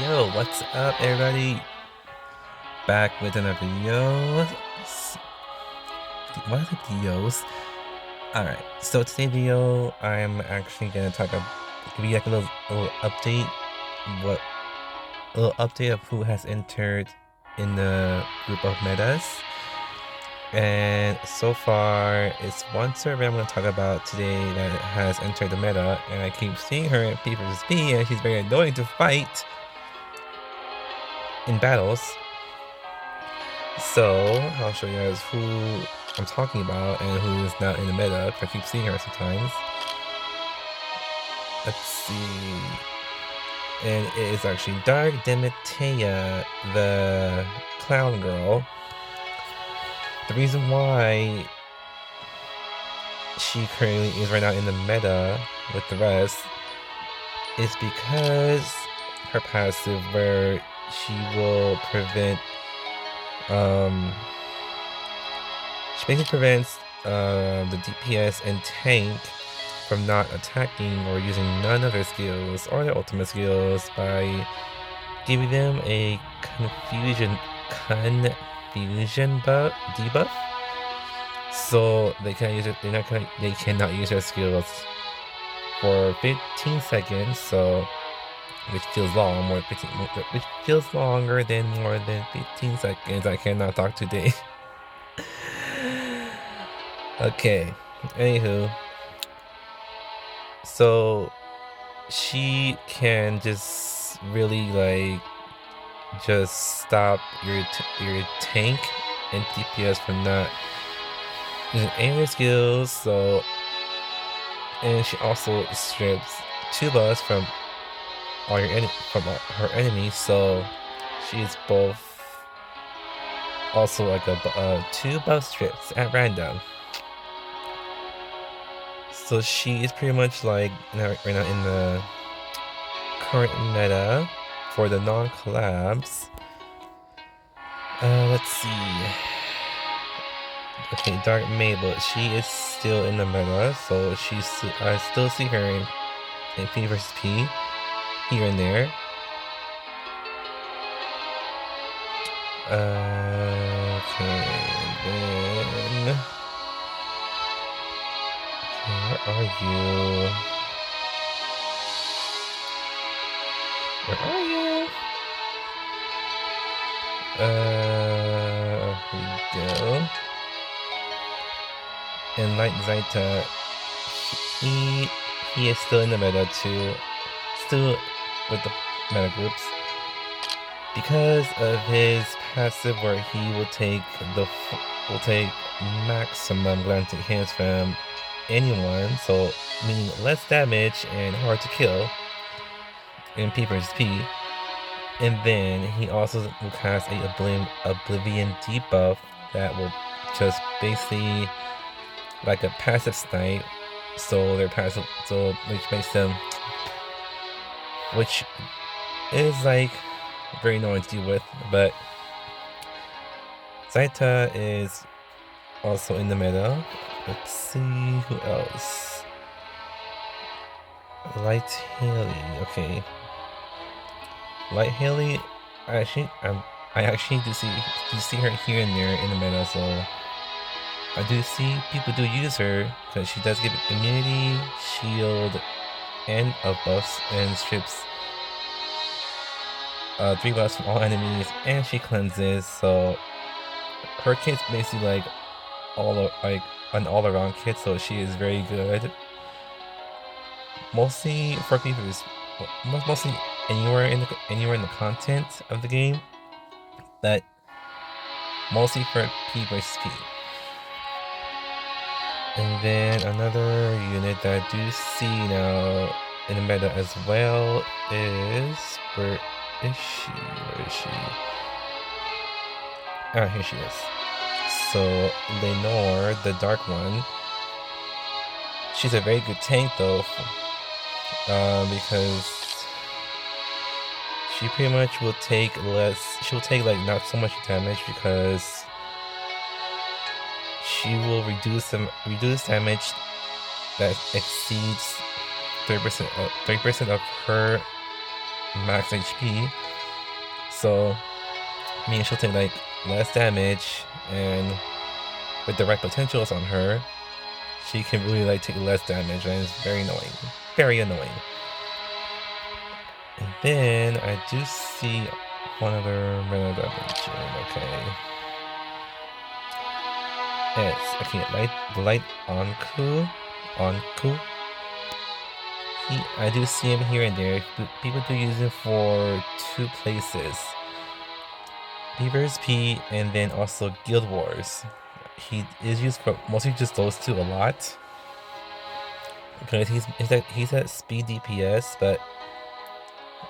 Yo, what's up, everybody? Back with another video. What are the videos? Alright, so today's video, I'm actually gonna give you like a little update. A little update of who has entered in the group of metas. And so far, it's one server I'm gonna talk about today that has entered the meta, and I keep seeing her in P vs P, and she's very annoying to fight in battles. So I'll show you guys who I'm talking about and who is not in the meta, because I keep seeing her sometimes. Let's see. And it is actually Dark Demetea, the clown girl. The reason why she currently is right now in the meta with the rest is because her passive, where she will prevent she basically prevents the DPS and tank from not attacking or using none of their skills or their ultimate skills by giving them a confusion debuff. So they can't use it. They cannot use their skills for 15 seconds. So which feels longer than more than 15 seconds. I cannot talk today. Okay, anywho, so she can just really just stop your tank and DPS from not using any of their skills. So, and she also strips 2 buffs from her enemies. So she is both also like a 2 buff strips at random. So she is pretty much like right now in the current meta for the non-collabs. Let's see. Okay, Dark Mabel, she is still in the meta, so I still see her in P vs P here and there. Okay, then. Where are you? Where are you? Here we go. And like Zaita, he is still in the meta too, still with the meta groups, because of his passive where he will take maximum glancing hits from anyone, so meaning less damage and hard to kill in P vs P. And then he also will cast a Oblivion debuff that will just basically like a passive snipe, so which is like very annoying to deal with. But Zaita is also in the meta. Let's see who else. Light Haley. Okay. Light Haley. I actually do see her here and there in the meta. So I do see people do use her because she does give immunity, shield, and buffs, and strips 3 buffs from all enemies, and she cleanses. So her kit's basically like an all-around kit, so she is very good. Mostly for people, mostly anywhere in the content of the game, but mostly for P vs P. And then another unit that I do see now in the meta as well is, where is she? Ah, here she is. So Lenore, the dark one, she's a very good tank though, because she pretty much will take like not so much damage, because she will reduce damage that exceeds 30% of her max HP. So meaning she'll take like less damage, and with the right potentials on her, she can really like take less damage, and it's very annoying. Very annoying. And then I do see one other random dimension. Okay. It's okay, light Onku. I do see him here and there. People do use him for two places. Beaver's P and then also Guild Wars. He is used for mostly just those two a lot. Because he's at speed DPS, but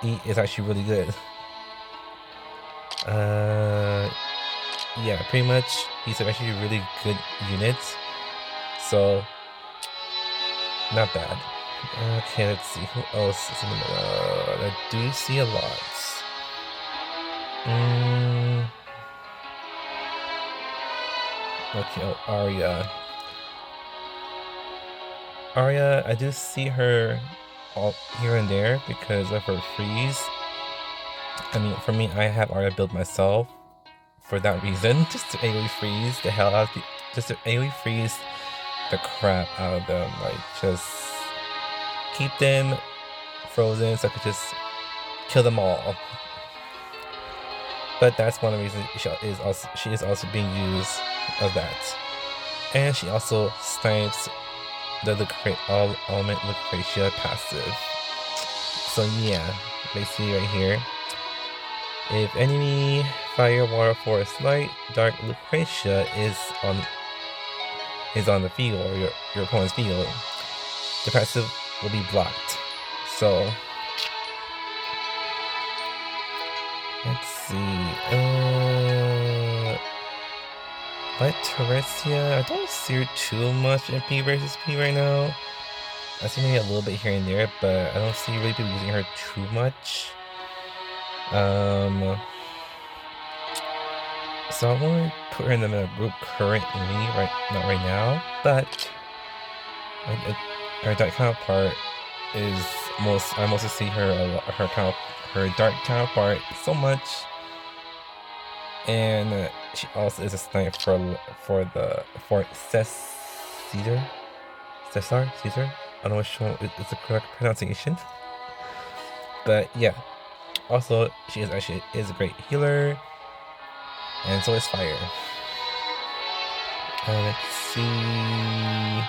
he is actually really good. Yeah, pretty much he's actually a really good unit. So not bad. Okay, let's see who else is in the middle. I do see a lot. Okay, oh, Aria. Aria, I do see her all here and there because of her freeze. I mean, for me, I have Aria built myself for that reason, just to AoE freeze the hell out of just to AoE freeze the crap out of them, like just keep them frozen so I could just kill them all. But that's one of the reasons she is also being used of that. And she also snipes the all element Lucretia passive. So yeah, basically right here. If enemy fire, water, forest, light, dark Lucretia is on the field, or your opponent's field, the passive will be blocked. So let's see. Light Teresia, I don't see her too much in P versus P right now. I see maybe a little bit here and there, but I don't see really people using her too much. So I won't put her in the middle group currently, not right now, but her dark counterpart is I mostly see her dark counterpart so much, and she also is a sniper for Cesar. I don't know which one is the correct pronunciation, but yeah. Also, she is a great healer, and so is Fire. Let's see.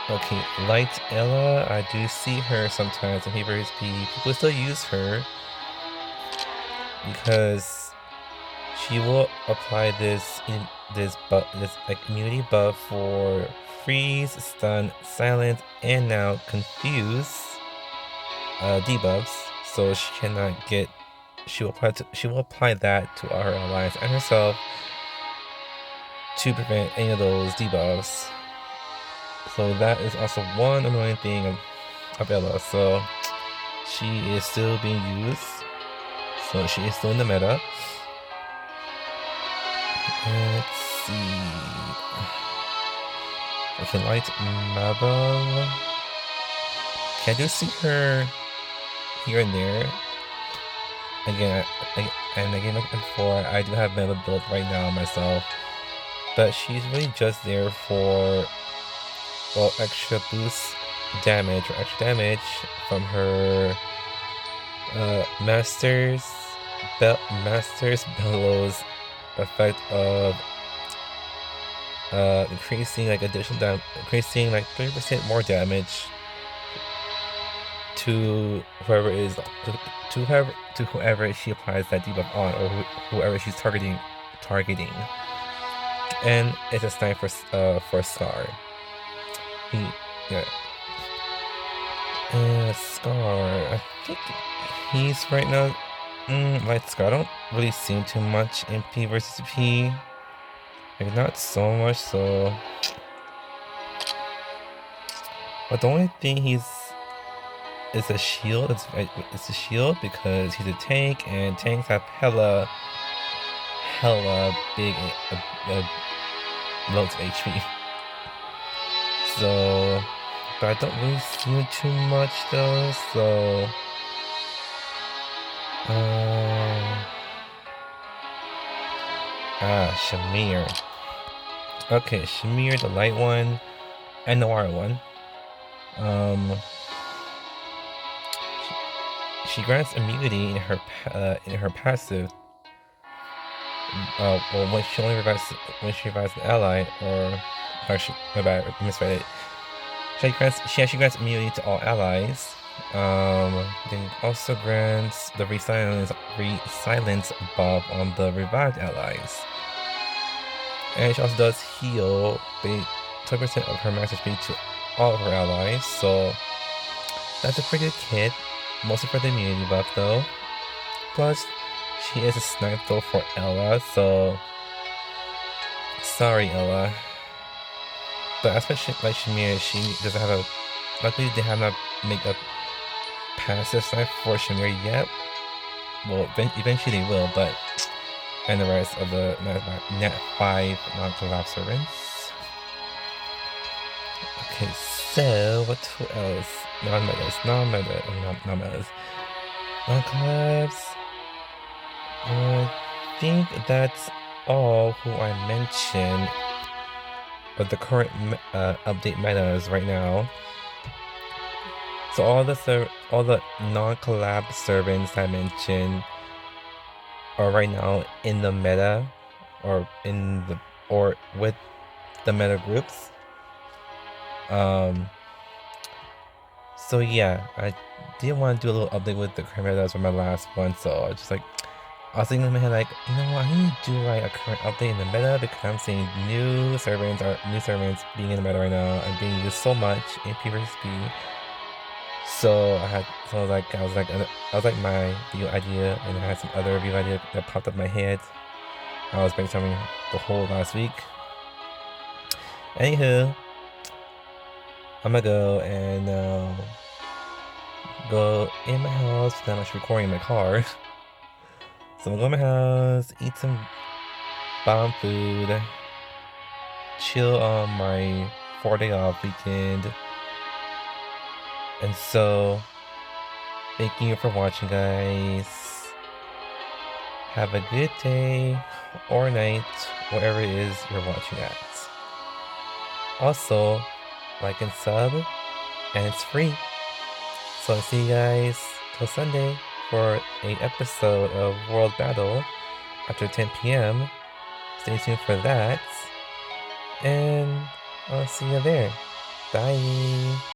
Okay, Light Ella, I do see her sometimes in Heir's P. People still use her because she will apply this immunity buff for freeze, stun, silence, and now confuse debuffs. So she cannot get. She will apply that to her allies and herself to prevent any of those debuffs. So that is also one annoying thing of Ella. So she is still being used. So she is still in the meta. And let's see. Okay, Light Mabel. Okay, I do see her here and there. Again, like before, I do have Mabel built right now myself. But she's really just there for extra boost damage or extra damage from her Master's Bellows effect of increasing like 30% more damage to whoever she applies that debuff on, or whoever she's targeting. And it's a snipe for Scar. Scar, I think he's right now Light Scar. I don't really see him too much in P versus P. Like not so much, so. But the only thing is a shield. It's a shield because he's a tank, and tanks have hella big loads of HP. So but I don't really see him too much though, so Samir. Okay, Samir, the light one, and Noir one. She grants immunity in her passive. Well, when she revives an ally, my bad, I misread it. She actually grants immunity to all allies. Then also grants the resilience buff on the revived allies. And she also does heal 20% of her max HP to all of her allies, so that's a pretty good kit, mostly for the immunity buff though. Plus, she is a snipe though for Ella, so sorry Ella. But especially like Samir, she doesn't have a. Luckily, they have not made a passive snipe for Samir yet. Well, eventually they will, but and the rest of the net 5 non-collab servants. Okay, so what else? Non-metas. Non-collabs. I think that's all who I mentioned. But the current update metas right now. So all the non-collab servants I mentioned are right now in the meta, or with the meta groups. So yeah, I did want to do a little update with the current metas for my last one. So I was thinking in my head like, you know what, I need to do like a current update in the meta because I'm seeing new servants being in the meta right now and being used so much in PvP. So I was like my video idea, and I had some other video idea that popped up in my head. I was brainstorming the whole last week. Anywho, I'm gonna go and go in my house. Then I'm actually recording in my car. So I'm gonna go in my house, eat some bomb food, chill on my 4-day off weekend. And so, thank you for watching, guys. Have a good day or night, wherever it is you're watching at. Also, like and sub, and it's free. So I'll see you guys till Sunday for an episode of World Battle after 10 p.m. Stay tuned for that. And I'll see you there. Bye.